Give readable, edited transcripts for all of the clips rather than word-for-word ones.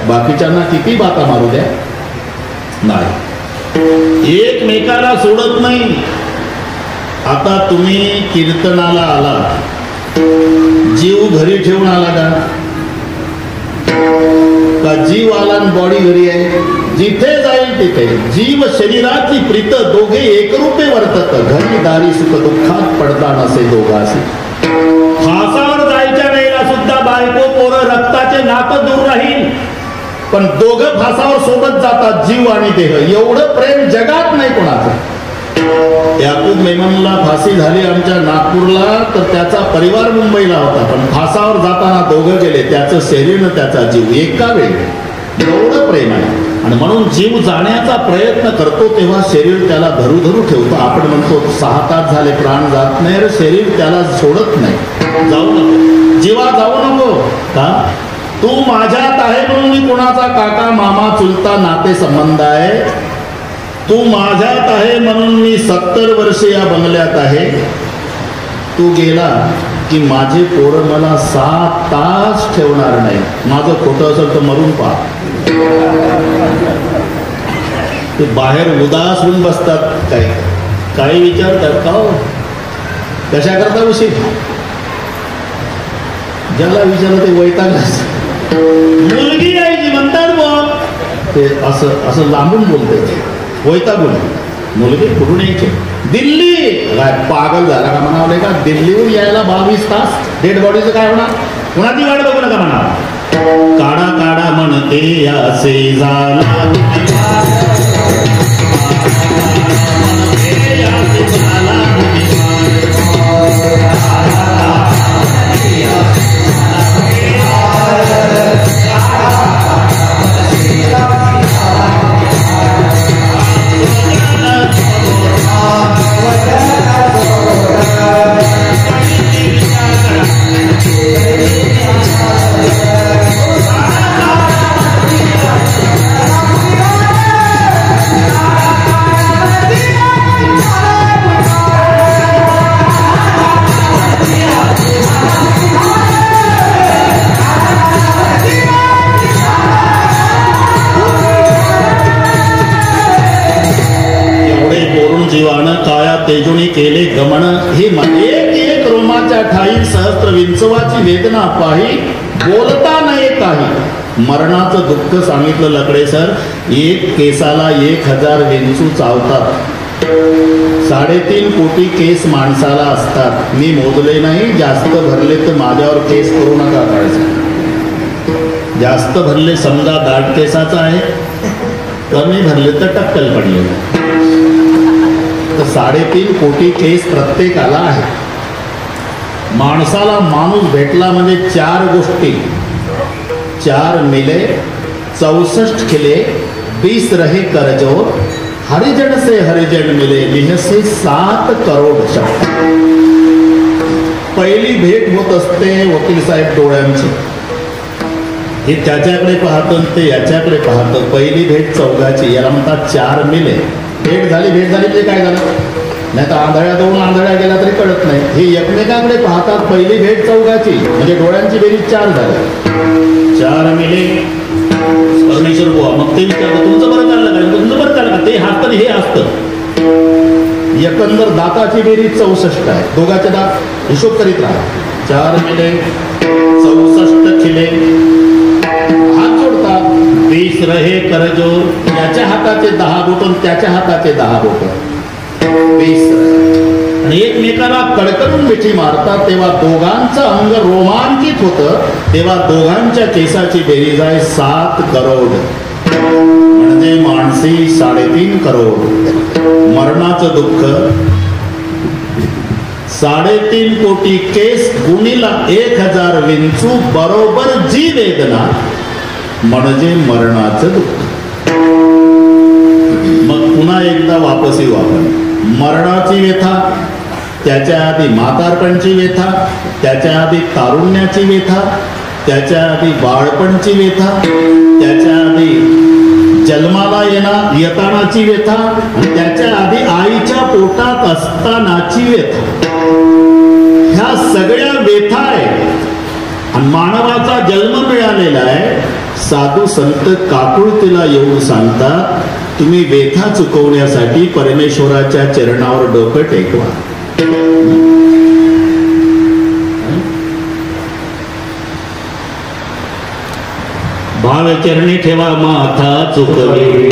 बाकीच्यांना किती बाता मारू द्या, नाही, एकमेकाला सोडत नाही. आता तुम्ही कीर्तनाला आला, जीव घरी ठेवून आला का जीव आला आणि बॉडी घरी आहे? जिथे जाईल तिथे जीव शरीराची प्रीत दोघे एकरूपे वर्तत, घरी दारी सुख दुःखात पडता नसे दोघासी. फासावर जायच्या वेळेला सुद्धा बायको पोरं रक्ताचे नातं दूर राहील, पण दोघं फासावर सोबत जातात, जीव आणि देह. एवढं प्रेम जगात नाही कोणाचं. याकूब मेमनला फाशी झाली आमच्या नागपूरला, तर त्याचा परिवार मुंबईला होता, पण फासावर जाताना दोघं गेले, त्याचं शरीर न त्याचा जीव एका वेळी. एवढं प्रेम आहे. आणि म्हणून जीव जाण्याचा प्रयत्न करतो तेव्हा शरीर त्याला धरू धरू ठेवतो. आपण म्हणतो 6 तास झाले प्राण जात नाही, शरीर त्याला सोडत नाही. जाऊ नको जीवा, जाऊ नको. का? तू माझ्यात आहे म्हणून मी कुणाचा काका मामा चुलता नाते संबंध आहे. तू माझ्यात आहे म्हणून मी 70 वर्षे या बंगल्यात आहे. तू गेला की माझे पोरं मला 7 तास ठेवणार नाही. माझं खोटं असेल तर मरून पहा. ते बाहेर उदास होऊन बसतात, काही विचारतात का हो कशा करता उशीर? ज्याला विचारलं ते वैतागलाच. मुलगी यायची म्हणतात मग ते असं लांबून बोलते, वैतागून. मुलगी कुठून यायची? दिल्ली. काय पागल झाला का म्हणावले का? दिल्लीहून यायला 22 तास. डेड बॉडीचं काय होणार? कुणाची वाट बघू नका म्हणा. काढा काढा म्हणते असे झाला, जीवानं काया तेजुनी केले गमन. हे एक एक रोमाच्या ठाई सहस्त्र विंचवाची वेदना पाही, बोलता नाही काही. मरणाचं दुःख सांगितलं लकडे सर. एक केसाला 1000 विंचू चावतात. 3.5 कोटी केस माणसाला असतात. मी मोजले नाही, जास्त भरले तर माझ्यावर केस करू नका काढायचं. जास्त भरले समजा दाट केसाचा आहे, कमी भरले तर टक्कल पडले. 3.5 कोटी केस प्रत्येकाला आहे. माणसाला माणूस भेटला म्हणजे 4 गोष्टी. 4 मिले 64 खिले, 20 रहे करजोर, हरिजन से हरिजन मिले, लिहसे 7 करोड शब्द. पहिली भेट होत असते वकील साहेब डोळ्यांची. हे त्याच्याकडे पाहतं ते याच्याकडे पाहतं. पहिली भेट चौघाची, याला म्हणतात 4 मिले. भेट झाली म्हणजे काय झालं? नाही तर आंधळ्या 2 आंधळ्या गेला तरी कळत नाही. हे एकमेकांकडे पाहतात. पहिली भेट चौघाची म्हणजे डोळ्यांची बेरीज 4 झाली. 4 मिले परमेश्वर बुवा. मग ते विचारतं तुमचं बरं चाललं का? तुमचं बरं चाललं का? ते हसतं हे हसतं. एकंदर दाताची बेरीज 64 आहे. दोघाचे दात हिशोब करीत राहा. 4 मिले 64 खिले, हात जोडतात. 20 रहे करजोर. याच्या हाताचे 10 बोट, त्याच्या हाताचे 10 बोट. 20 आणि एकमेकाला कडकडून मिठी मारतात. तेव्हा दोघांचं अंग रोमांचित होतं. तेव्हा दोघांच्या केसाची बेरीज आहे 7 करोड. म्हणजे माणसी 3.5 करोड. मरणाचं दुःख 3.5 कोटी केस गुणीला 1000 विंचू बरोबर जी वेदना म्हणजे मरणाचं दुःख. मग पुन्हा एकदा वापस येऊ आपण. मरणाची व्यथा, त्याच्या आधी म्हातारपणची व्यथा, त्याच्या आधी तारुण्याची व्यथा, त्याच्या आधी बाळपणची व्यथा, त्याच्या आधी जन्माला येतानाची व्यथा, आणि त्याच्या आधी आईच्या पोटात असतानाची व्यथा. ह्या सगळ्या व्यथा आहे. आणि मानवाचा जन्म मिळालेला आहे साधू संत काकुळतीला येऊन सांगतात, तुम्ही व्यथा चुकवण्यासाठी परमेश्वराच्या चरणावर डोकं टेकवा. भावचरणी ठेवा माथा चुकवे.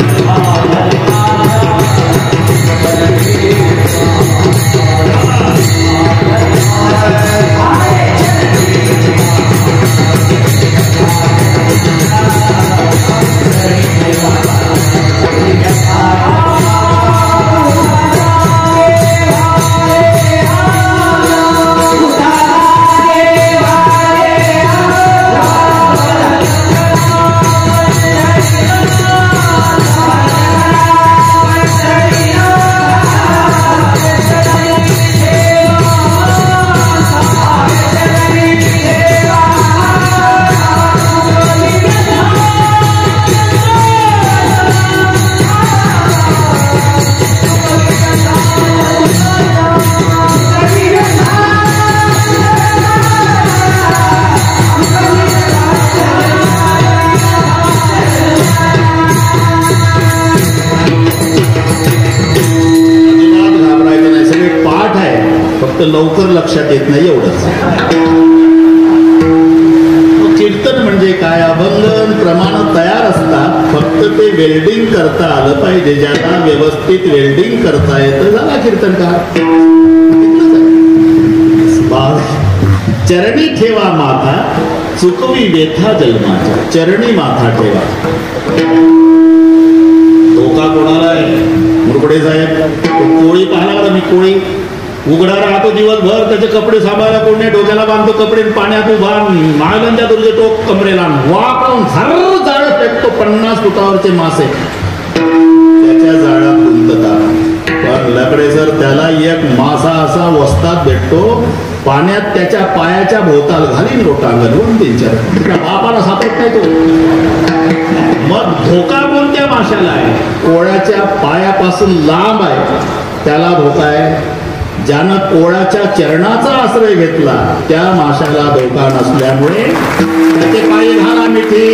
लवकर लक्षात येत नाही एवढंच. कीर्तन म्हणजे काय? अभंग प्रमाण तयार असतात, फक्त ते वेल्डिंग करता आलं पाहिजे. ज्याला व्यवस्थित वेल्डिंग करता येतं झाला कीर्तनकार. चरणी ठेवा माथा चुकवी व्यथा जन्माच्या. चरणी माथा ठेवा. धोका कोणाला आहे? मुरकडे साहेब कोळी पाहणार मी. कोळी उघडा राहतो दिवसभर, त्याचे कपडे सांभाळायला कोण नाही. डोक्याला बांधतो कपडे, पाण्यात उभा महालांच्या दुर्गे तो कमरेला वाकून सर्व जाळ फेकतो. 50 फुटावरचे मासे त्याच्या जाळ्यात गुंततात. पण लकडे सर त्याला एक मासा असा वस्तात भेटतो, पाण्यात त्याच्या पायाच्या भोवताल घालीन लोटांगण 2-3-4 बापाला सापडत नाही तो. मग धोका कोणत्या माशाला आहे? कोळ्याच्या पायापासून लांब आहे त्याला धोका आहे. ज्यानं कोळाच्या चरणाचा आश्रय घेतला त्या माशाला धोका नसल्यामुळे त्याचे पायी घाला मिठी.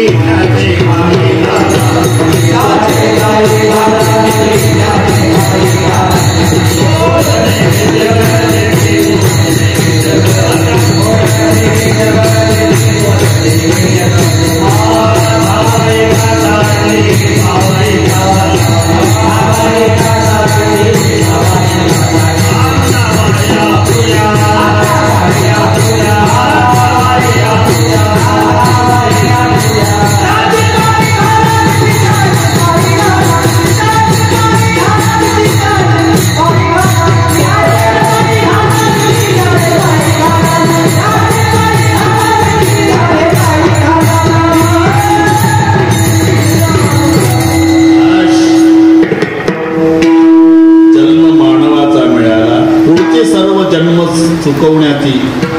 चुकवण्याची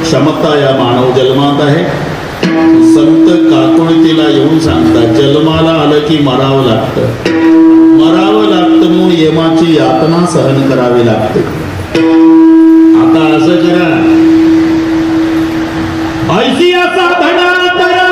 क्षमता या मानव जन्मात आहे. संत काकुळतीला येऊन सांगतात, जन्माला आलं की मरावं लागतं. मरावं लागतं म्हणून यमाची यातना सहन करावी लागते. आता असं करा, ऐसी असा धडा करा.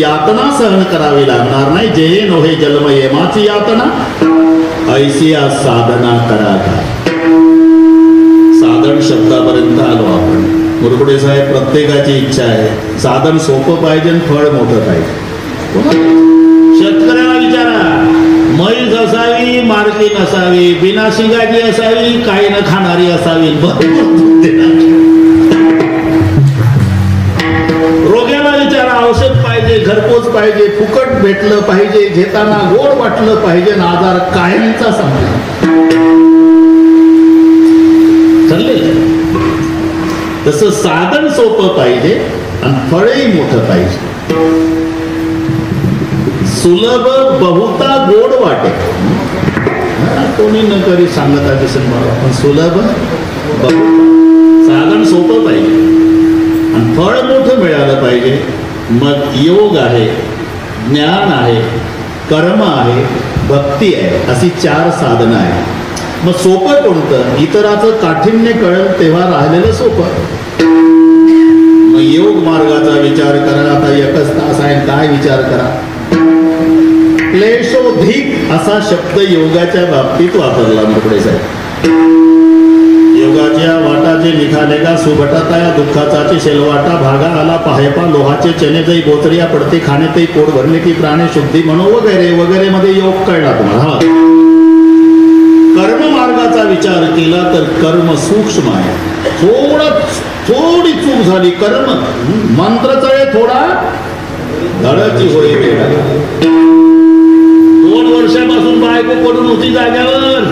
यातना सहन करावी लागणार नाही. जे नोहे जन्म यमाची यातना, ऐसी साधना करा. साधन शब्दापर्यंत आलो आपण. मुरगुडे साहेब प्रत्येकाची इच्छा आहे साधन सोपं पाहिजे आणि फळ मोठं पाहिजे. शेतकऱ्याला विचारा, म्हैस असावी, मार्की नसावी, बिना शिंगाची असावी, काही न खाणारी असावी, भरपूर घरपोच पाहिजे, फुकट भेटलं पाहिजे, घेताना गोड वाटलं पाहिजे, आणि आजार कायमचा संपला चालले. तसं साधन सोपं पाहिजे आणि फळही मोठं पाहिजे. सुलभ बहुता गोड वाटे, कोणी न करी सांगत आहे मला, पण सुलभ साधन सोपं पाहिजे आणि फळ मोठं मिळालं पाहिजे. मग योग आहे, ज्ञान आहे, कर्म आहे, भक्ती आहे, अशी 4 साधनं आहेत. मग सोपं कोणतं? इतराचं काठिण्य कळेल तेव्हा राहिलेलं सोपं. मग योग मार्गाचा विचार करा. आता 1 तास आहे, काय विचार करा. क्लेशोधिक असा शब्द योगाच्या बाबतीत वापरला मोकळे साहेब. योगाच्या वाटाचे निघाले का सुभटाता या दुःखाचाचे शेलवाटा भागा आला पाहेपा लोहाचे चने जई गोचरिया पडते खाणे तई पोट भरले की प्राणे शुद्धी म्हणो वगैरे वगैरे मध्ये योग कळला तुम्हाला. कर्म मार्गाचा विचार केला तर कर्म सूक्ष्म आहे. थोडी चूक झाली कर्म मंत्रचळे थोडा धडाची होई वेळा. 2 वर्षापासून बायको पडून होती जाग्यावर.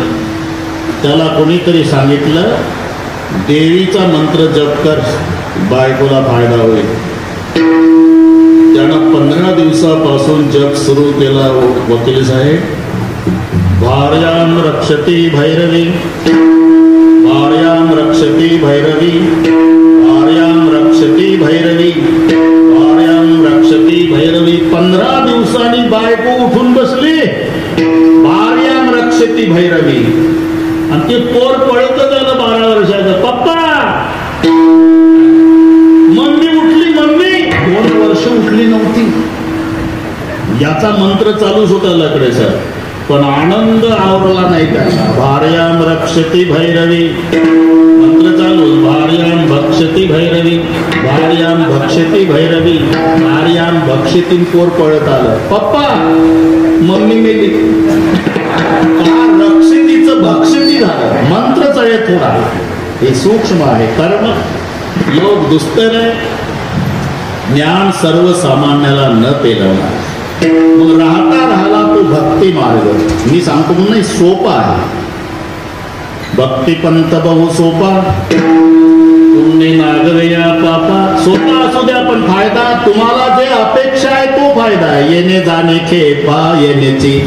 त्याला कोणीतरी सांगितलं देवीचा मंत्र जप कर, बायकोला फायदा होईल. त्यानं 15 दिवसापासून जप सुरू केला. वकील साहेब, भार्यां रक्षती भैरवी, भार्यां रक्षती भैरवी, भार्यां रक्षती भैरवी, भार्यां रक्षती भैरवी. 15 दिवसांनी बायको उठून बसली, भार्यां रक्षती भैरवी. आणि ते पोर पळत झालं 12 वर्षाचं. पप्पा, मम्मी उठली, मम्मी. 2 वर्ष उठली नव्हती. याचा मंत्र चालूच होता लकडेचा, पण आनंद आवरला नाही त्याला. भार्यां रक्षती भैरवी मंत्र चालू. भार्यां भक्षती भैरवी, भार्यां भक्षती भैरवी, भार्यां भक्षती. पोर पळत आलं. पप्पा, मम्मी मेली. रक्षतीचं भक्षती झालं. मंत्र चळे थोडा. हे सूक्ष्म आहे. कर्म योग दुस्तर आहे. ज्ञान सर्वसामान्याला न पेलवणार. मग राहला तो भक्ती मार्ग. मी सांगतो म्हणून नाही, सोपा आहे. भक्तिपंत बहु सोपा, पुण्य नागवेया पापा. सोपा असू द्या पण फायदा तुम्हाला जे अपेक्षा आहे तो फायदा. येणे जाणे खेपा येण्याची.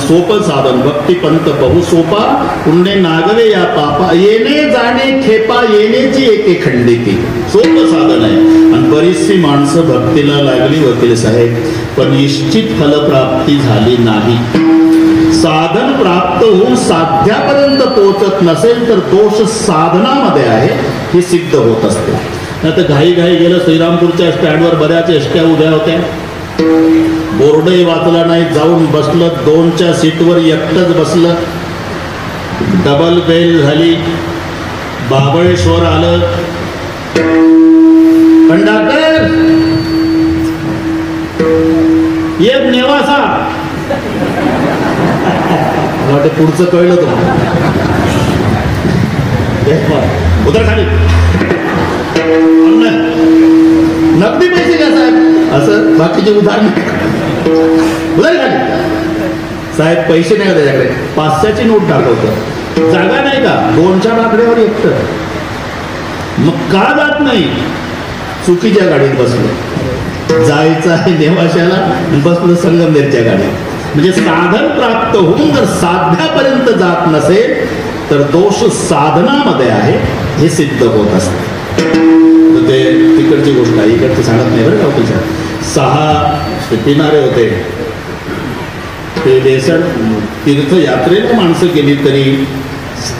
सोपं साधन भक्तिपंत बहु सोपा, पुण्य नागवे या पापा. येणे जाणे खेपा येण्याची एके खंडिती. सोपं साधन आहे. आणि बरीचशी माणसं भक्तीला लागली वकील साहेब, पण निश्चित फलप्राप्ती झाली नाही. साधन प्राप्त होऊन साध्यापर्यंत पोहोचत नसेल तर दोष साधनामध्ये आहे हे सिद्ध होत असते. आता घाई घाई गेलं. श्रीरामपूरच्या स्टँडवर बऱ्याच एसट्या उभ्या होत्या. बोर्डही वाचला नाही. जाऊन बसलं. 2च्या सीटवर एकटंच बसलं. डबल बेल झाली. बाबळेश्वर आलं. कंडक्टर, एक नेवासा. वाटतं पुढचं कळलं तुम्हाला. उतर खाली. नगदी पैसे घ्या साहेब. असं बाकीचे उदाहरण. उदाहरण खाली. साहेब पैसे नाही का त्याच्याकडे. 500ची नोट दाखवतो. जागा नाही का. 2च्या बाकड्यावर एकटं. मग का जात नाही? चुकीच्या गाडीत बसलो. जायचं आहे नेवाशाला, बसलो संगमनेरच्या गाडीत. म्हणजे साधन प्राप्त होऊन जर साध्यापर्यंत जात नसेल तर दोष साधनामध्ये आहे हे सिद्ध होत असते. तर ते तिकडची गोष्ट आहे, इकडचं सांगत नाही बरं का तुझ्या. 6 पिणारे होते ते देशात तीर्थयात्रेला माणसं गेली तरी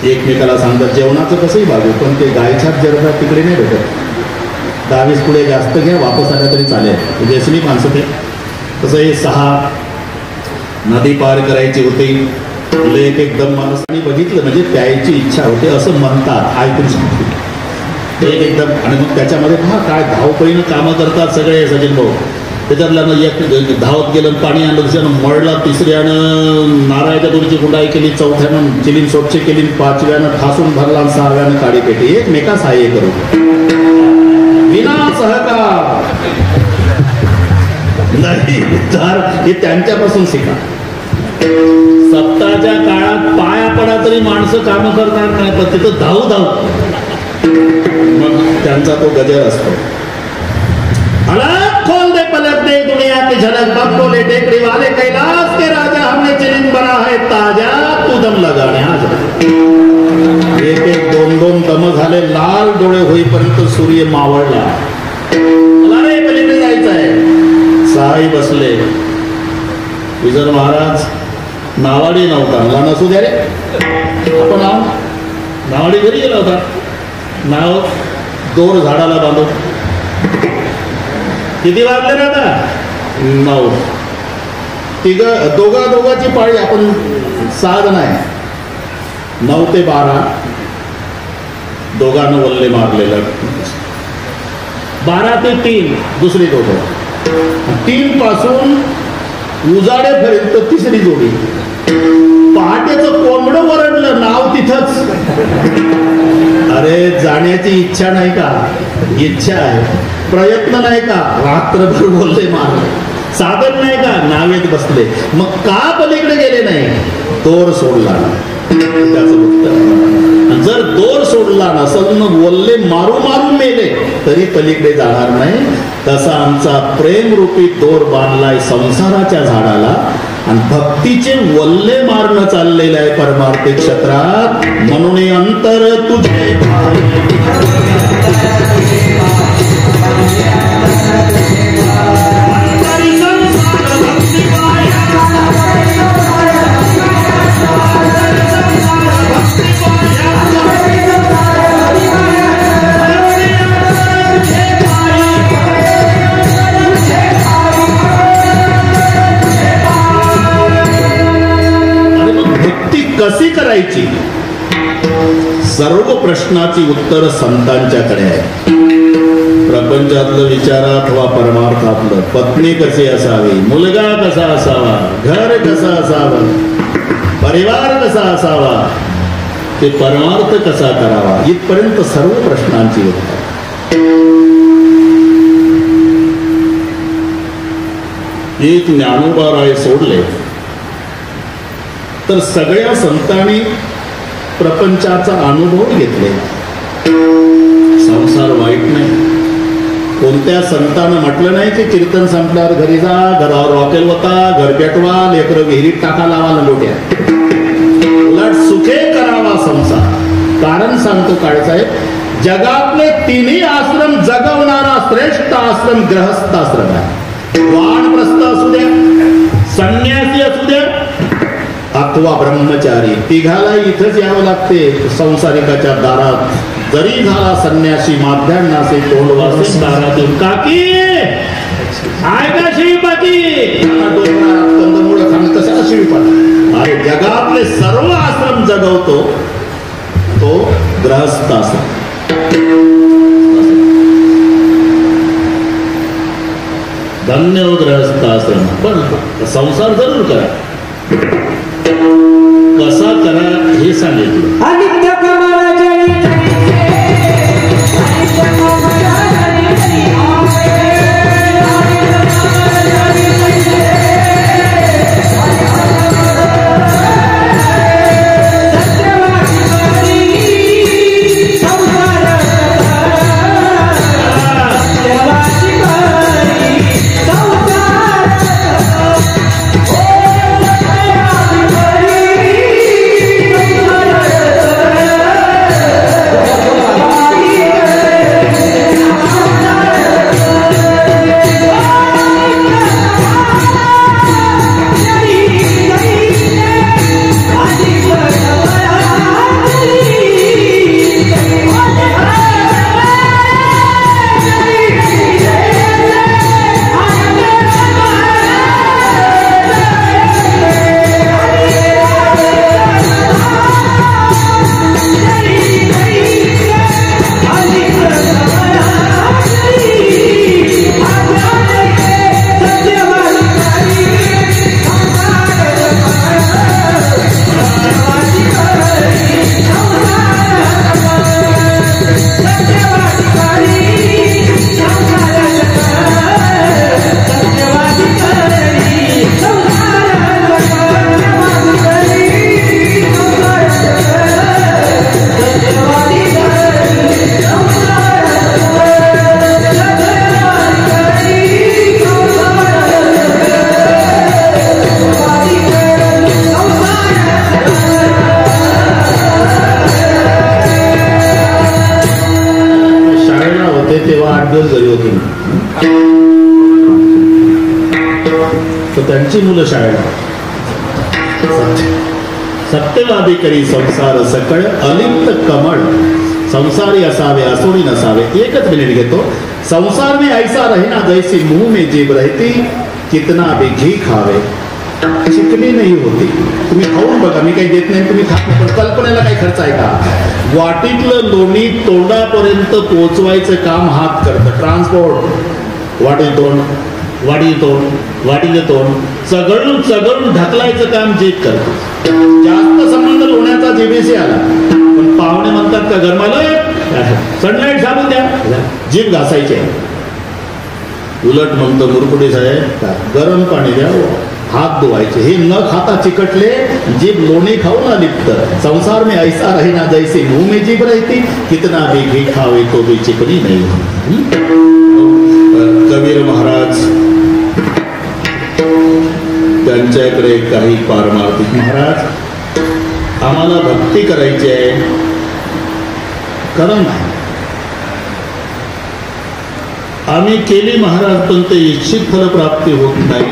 एकमेकाला सांगतात जेवणाचं कसंही बाजू, पण ते गायछाप जरदा तिकडे नाही भेटत. 10-20 पुढे जास्त घ्या, वापस आल्या तरी चालेल, व्यसनी माणसं ते. तसं हे 6 नदी पार करायची होती. लेक एकदम माणसाने बघितलं म्हणजे प्यायची इच्छा होते असं म्हणतात, ऐकून सांगतो एक एकदम. आणि मग त्याच्यामध्ये पहा काय धावपळीनं कामं करतात सगळे सचिन भाऊ. त्याच्यातल्यानं एक धावत गेलं पाणी आणलं, दुसऱ्यानं मळला, तिसऱ्यानं नारळाच्या दोरीची गुंडाई केली, चौथ्यानं चिलीन सोपची केली, 5व्यानं ठासून भरला, 6व्यानं काडी पेटी. एकमेका सहाय्य करू विना सहकार नाही तर हे त्यांच्यापासून शिका. सप्ताहाच्या काळात पाया पडा तरी माणसं कामं करणार नाही, पण तिथं धाव मग त्यांचा तो गजर असतो. अलग खोल दे पलक दे दुनिया की झलक, बप्पो ले टेकड़ी वाले कैलाश के राजा, हमने चिलिन बना है ताजा, तू दम लगाने आज. 1-1, 2-2 दम झाले, लाल डोळे होईपर्यंत सूर्य मावळला. मला रे पलीकडे जायचं आहे. साई बसले. विजर महाराज नावाडी नव्हता, मला नसू द्या रे, आपण नावाडी घरी गेला होता. नाव दोर झाडाला बांधून. किती वाजले ना आता? 9. दोघाची पाळी, आपण 6 जण आहे. 9 ते 12 दोघांना वल्ले मारलेलं. 12 ते 3 दुसरी दोघं. 3 पासून उजाडेपर्यंत तिसरी जोडी. पहाटेचं कोंबडं वरडलं, नाव तिथंच. अरे जाण्याची इच्छा नाही का? इच्छा आहे. प्रयत्न नाही का? रात्रभर बोलले मारले. साधन नाही का? नावेत बसले. मग का पलीकडे गेले नाही? दोर सोडला. त्याचं उत्तर, जर दोर सोडला नसल मग वल्ले मारू मारून मेले तरी पलीकडे जाणार नाही. तसा आमचा प्रेमरूपी दोर बांधलाय संसाराच्या झाडाला आणि भक्तीचे वल्ले मारणं चाललेलं आहे परमार्थिक क्षेत्रात. म्हणून अंतर तुझे कशी करायची? सर्व प्रश्नाची उत्तर संतांच्याकडे आहे. प्रपंचातलं विचारा अथवा परमार्थातलं. पत्नी कशी असावी, मुलगा कसा असावा, घर कसं असावं, परिवार कसा असावा, ते परमार्थ कसा करावा, इथपर्यंत सर्व प्रश्नांची उत्तर. एक ज्ञानोबाराय सोडले तर सगळ्या संतांनी प्रपंचाचा अनुभव घेतले. संसार वाईट नाही. कोणत्या संतानं म्हटलं नाही की कीर्तन संपल्यावर घरी जा, घरावर रॉकेल होता, घर पेटवा, लेकरं विहिरीत टाका, लावा लंगोट्या. उलट सुखे करावा संसार. कारण सांगतो काळेसाहेब, जगातले 3 आश्रम जगवणारा श्रेष्ठ आश्रम ग्रहस्थाश्रम आहे. वानप्रस्थ असू द्या, संन्यासी असू द्या अथवा ब्रह्मचारी, तिघाला इथंच यावं लागते संसारिकाच्या दारात. जरी झाला संन्यासी माध्यान्नासे तोंडवासी दारातून. काकी आहे का शिवीपाती? कंदमुळं खाणं कशाला शिवीपाती? अरे जगातले सर्व आश्रम जगवतो तो ग्रहस्थ आश्रम. धन्य ग्रहस्थ आश्रम. पण संसार जरूर करा. कसा करा हे सांगितलं. Oh तर त्यांची मुलं शाळेला. सत्यवादी करी संसार सकळ अलिप्त कमळ, संसारी असावे असोडी नसावे. एकच मिनिट घेतो. संसार में ऐसा रहना जैसी मुंह में जीभ रहती, कितना भी घी खावे चिकनी नाही होती. तुम्ही खाऊन बघा, मी काही देत नाही, तुम्ही खात नाही, पण कल्पनेला काही खर्च आहे का? वाटीतलं लोणी तोंडापर्यंत पोचवायचं काम हात करतं. ट्रान्सपोर्ट, वाटीचं तोंड चगळून ढकलायचं काम जीभ करतो. जास्त संबंध लोण्याचा जीभेशी आला, पण पाहुणे म्हणतात का गरमालं सनलाईट सांगून द्या, जीभ घासायची. उलट म्हणतो मुरकुटे साहेब गरम पाणी द्या, हात धुवायचे. हे न खाता चिकटले, जीभ लोणी खाऊन लिप्त. संसार में ऐसा रहना जैसे मुंह में जीभ रहती, कितना भी घी खावे तो भी चिकनी नहीं. कबीर महाराज त्यांच्याकडे काही पारमार्थिक, महाराज आम्हाला भक्ती करायची आहे, करा नाही. आम्ही केली महाराज, पण ते इच्छित फलप्राप्ती होत नाही.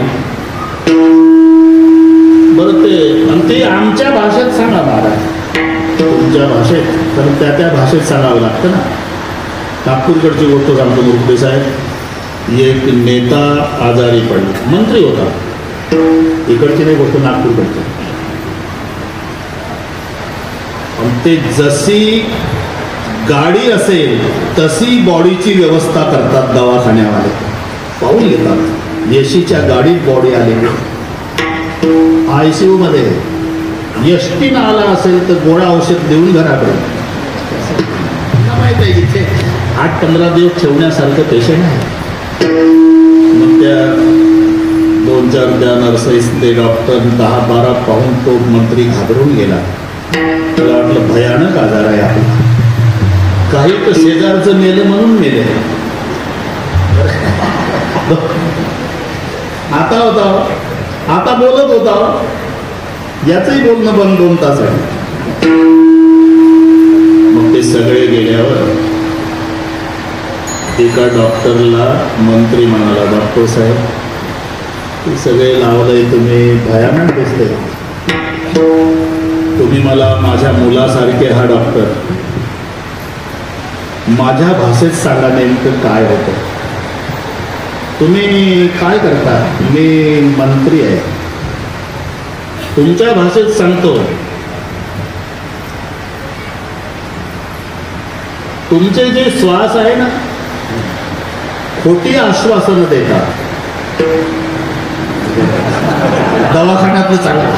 बरं ते आमच्या भाषेत सांगा महाराज. तुमच्या भाषेत, कारण त्या भाषेत सांगावं लागतं ना. नागपूरकडची गोष्ट सांगतो मुरकुटे साहेब. एक नेता आजारी पडला, मंत्री होता. इकडची नाही गोष्ट, नागपूरकडची. ते जशी गाडी असेल तशी बॉडीची व्यवस्था करतात दवाखान्यावाले. पाहून घेतात. येशीच्या गाडीत बॉडी आलेली, ICU मध्ये. एसटीनं आला असेल तर गोळा औषध देऊन घराकडे. माहित आहे इथे 8-15 दिवस ठेवण्यासारखं पेशंट आहे. मग त्या 2-4 त्या नर्सेस, ते डॉक्टर 10-12 पाहून तो मंत्री घाबरून गेला. त्याला वाटलं भयानक आजार आहे आपला. काही तर शेजारचं मेलं म्हणून मेले. आता बोलत होता, याचंही बोलणं बंद 2 तास आहे. मग ते सगळे गेल्यावर एका डॉक्टरला मंत्री म्हणाला, डॉक्टर साहेब ते सगळे लावलंय तुम्ही, भयानक दिसते. तुम्ही मला माझ्या मुलासारखे हा डॉक्टर, माझ्या भाषेत सांगा नेमकं काय होतं. तुम्ही काय करता? मी मंत्री आहे. तुमच्या भाषेत सांगतो. तुमचे जे श्वास आहे ना, खोटी आश्वासनं देतात. दवाखान्यातलं चांगलं.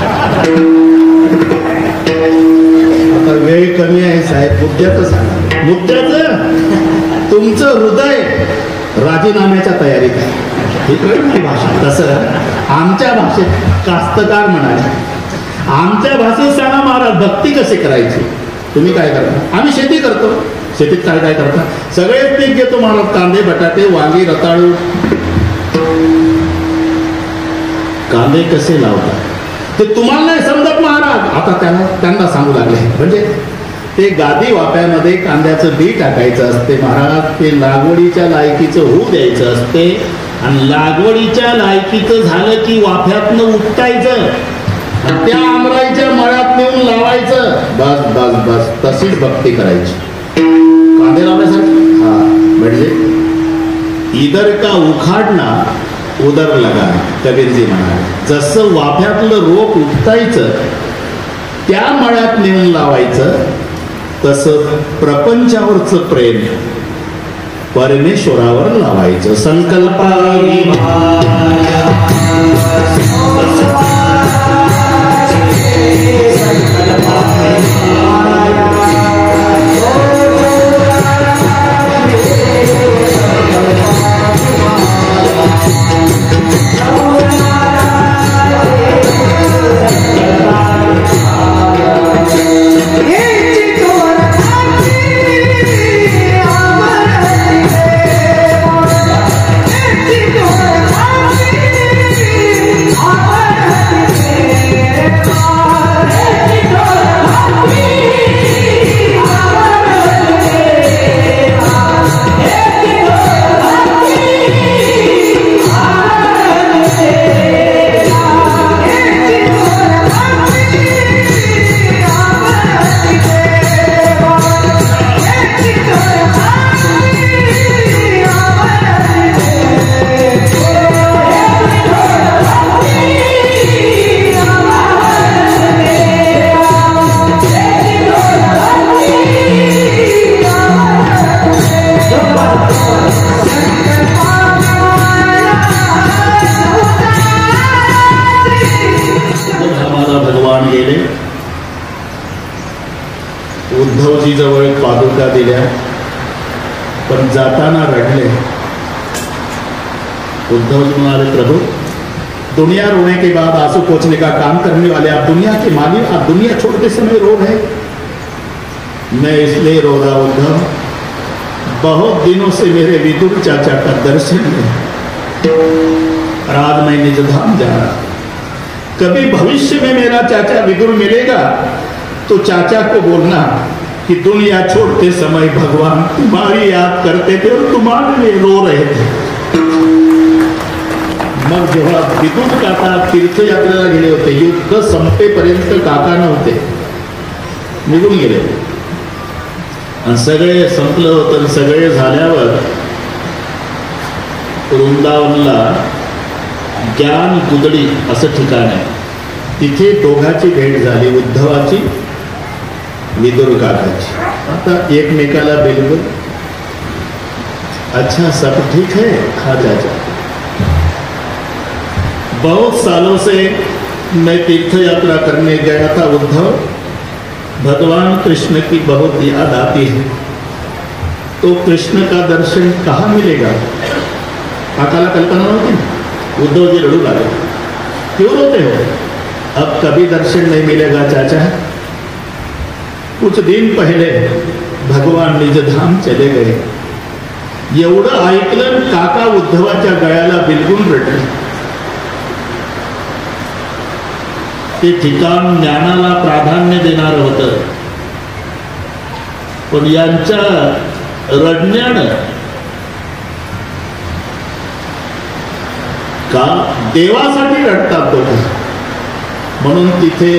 आता वेळ कमी आहे साहेब, मुद्द्याचं सांगा. मुद्द्याचं तुमचं हृदय राजीनाम्याच्या तयारीत आहे. ही कळली भाषा. तसं आमच्या भाषेत कास्तकार म्हणाले. आमच्या भाषेत सांगा महाराज भक्ती कशी करायची. तुम्ही काय करता? आम्ही शेती करतो. शेतीत काय करता? सगळेच पीक घेतो महाराज. कांदे, बटाटे, वांगी, रताळू. कांदे कसे लावतात ते तुम्हाला नाही समजत महाराज. आता त्यांना सांगू लागले. म्हणजे ते गादी वाफ्यामध्ये कांद्याचं बी टाकायचं असते महाराज. ते लागवडीच्या लायकीचं होऊ द्यायचं असते, आणि लागवडीच्या लायकीचं झालं की वाफ्यातनं उपटायचं, त्या आमराईच्या मळ्यात नेऊन लावायचं. बस बस बस तशीच भक्ती करायची. कांदे लावण्यासाठी हा म्हणजे इधर का उखाडना उदर लगा, कबीरजी म्हणाले. जसं वाफ्यातलं रोप उपटायचं, त्या मळ्यात नेऊन लावायचं, तसं प्रपंचावरचं प्रेम परमेश्वरावर लावायचं. संकल्पानी उद्धवजीजवळ पादुका दिल्या, पण जाताना रडले. उद्धव जी म्हणाले, प्रभु दुनिया रोने के बाद आंसू पोंछने का काम करने वाले आप दुनिया के मालिक, आप दुनिया छोड़ते समय रो रहे. मैं इसलिए रो रहा उद्धव, बहुत दिनों से मेरे विदुर चाचा का दर्शन नहीं, और आज मैं निज धाम जा रहा. कभी भविष्य में मेरा चाचा विदुर मिलेगा तो चाचा को बोलना कि दुनिया छोड़ते समय भगवान तुम्हारी याद करते थे और तुम्हारे लिए रो रहे थे. मग जेव्हा विदुर काका तीर्थयात्रेला गेले होते, युद्ध संपेपर्यंत काका नव्हते, निघून गेले. आणि सगळे संपलं होतं. सगळे झाल्यावर वृंदावनला ज्ञान गुदडी असं ठिकाण आहे. तिथे दोघांची भेट झाली, उद्धवाची, विदुर काकाची. आता एकमेकाला बिलकुल अच्छा सब ठीक है, हाँ चाचा, बहुत सालों से मैं तीर्थ यात्रा करने गया था उद्धव, भगवान कृष्ण की बहुत याद आती है, तो कृष्ण का दर्शन कहाँ मिलेगा. काकाला कल्पना नव्हती. उद्धव जी रडू लागले. क्यों रोते हो? अब कभी दर्शन नहीं मिलेगा चाचा. कुछ दिन पहले भगवान निज धाम चले गए. एवढं ऐकलं काका उद्धवाच्या गळ्याला बिलगून रडले. ते ठिकाण ज्ञानाला प्राधान्य देणार होतं, पण यांच्या रडण्यानं का देवासाठी रडतात लोक, म्हणून तिथे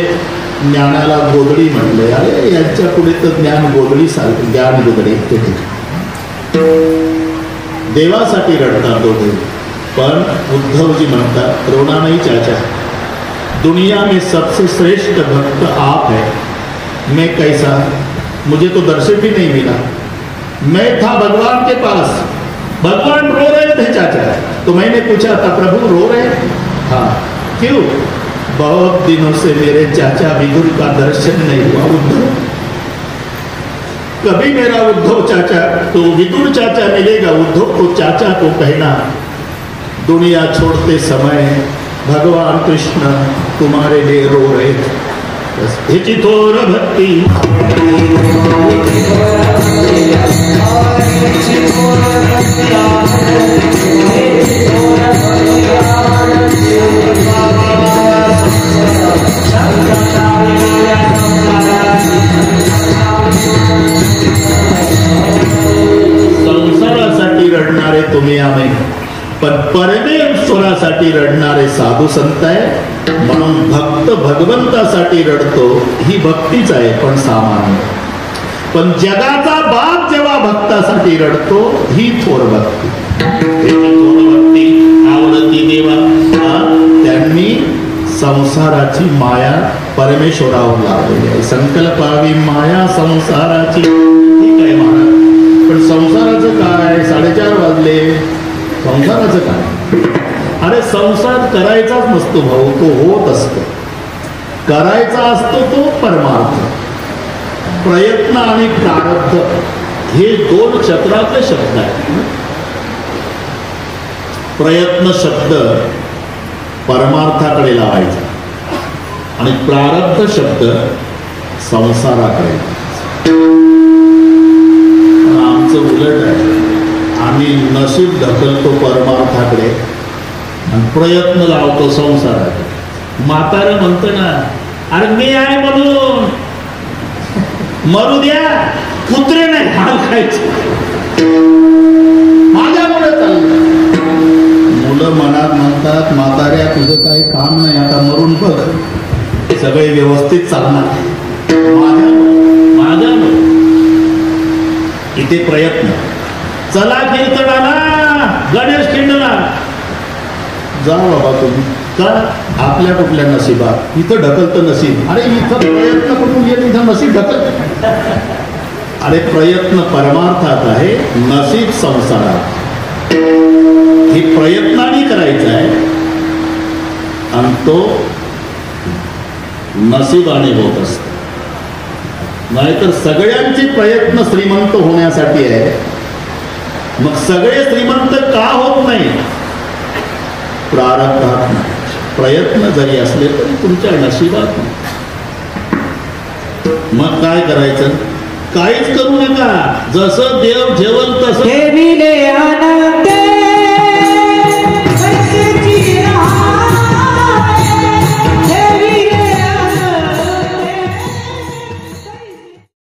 ज्ञानाला गोधडी म्हणले. अरे यांच्या पुढे तर ज्ञान गोधडी सारखं, ज्ञान गोधडी ते देवासाठी रडतात लोक. पण उद्धवजी म्हणतात, रोना नहीं चाचा, दुनिया में सबसे श्रेष्ठ भक्त आप है. मैं कैसा, मुझे तो दर्शन भी नहीं मिला. मैं था भगवान के पास, भगवान रो रहे थे चाचा, तो मैंने पूछा था प्रभु रो रहे? हाँ. क्यों? बहुत दिनों से मेरे चाचा विदुर का दर्शन नहीं हुआ उद्धव. कभी मेरा उद्धव चाचा तो विदुर चाचा मिलेगा उद्धव, तो चाचा को कहना दुनिया छोड़ते समय भगवान कृष्ण तुम्हारे लिए रो रहे थे. बस थोर भक्ति संसारासाठी रडणारे तुम्ही आम्ही, पण परमेश्वरासाठी रडणारे साधू संत आहे. म्हणून भक्त भगवंतासाठी रडतो, ही भक्तीच आहे, पण सामान्य. पण जगाचा बाप जेव्हा भक्तासाठी रडतो, ही थोर भक्ती. थोर भक्ती आवडती देवा. त्यांनी संसाराची माया परमेश्वरावर लावलेली आहे. संकल्पावी माया संसाराची. ठीक आहे महाराज, पण संसाराचं काय? 4:30 वाजले. संसाराचं काय? अरे संसार करायचाच नसतो भाऊ, तो होत असतो. करायचा असतो तो परमार्थ. प्रयत्न आणि प्रारब्ध हे दोन चक्रातले शब्द आहेत. प्रयत्न शब्द परमार्थाकडे लावायचा आणि प्रारब्ध शब्द संसाराकडे. आमचं उलट आहे. आम्ही नशीब ढकलतो परमार्थाकडे आणि प्रयत्न लावतो संसाराकडे. म्हातारं म्हणतं ना, अरे मी आहे म्हणून मरू द्या, कुत्रे नाही हाल खायचे, माझ्यामुळे चाललं. मुलं मनात म्हणतात, म्हाताऱ्या तुझं काही काम नाही, आता मरून बघ, सगळे व्यवस्थित चालणार. माझ्यामुळे इथे प्रयत्न. चला कीर्तनाला, गणेश खिंडला जा बाबा तुम्ही. का? आपल्या कुठल्या नशिबात. इथं ढकलतं नशीब. अरे इथं प्रयत्न करून येत, इथं नशीब ढकल. अरे प्रयत्न परमार्थात आहे, नशीब संसारात. हे प्रयत्नाने करायचं आहे आणि तो नशिबाने होत असतो. नाहीतर सगळ्यांचे प्रयत्न श्रीमंत होण्यासाठी आहे. मग सगळे श्रीमंत का होत नाही? प्रारब्धात नाही. प्रयत्न जरी असले तरी तुमच्या नशिबात नाही. मग काय करायचं? काहीच करू नका. जसं देव ठेवल तसं ठेविले अनंत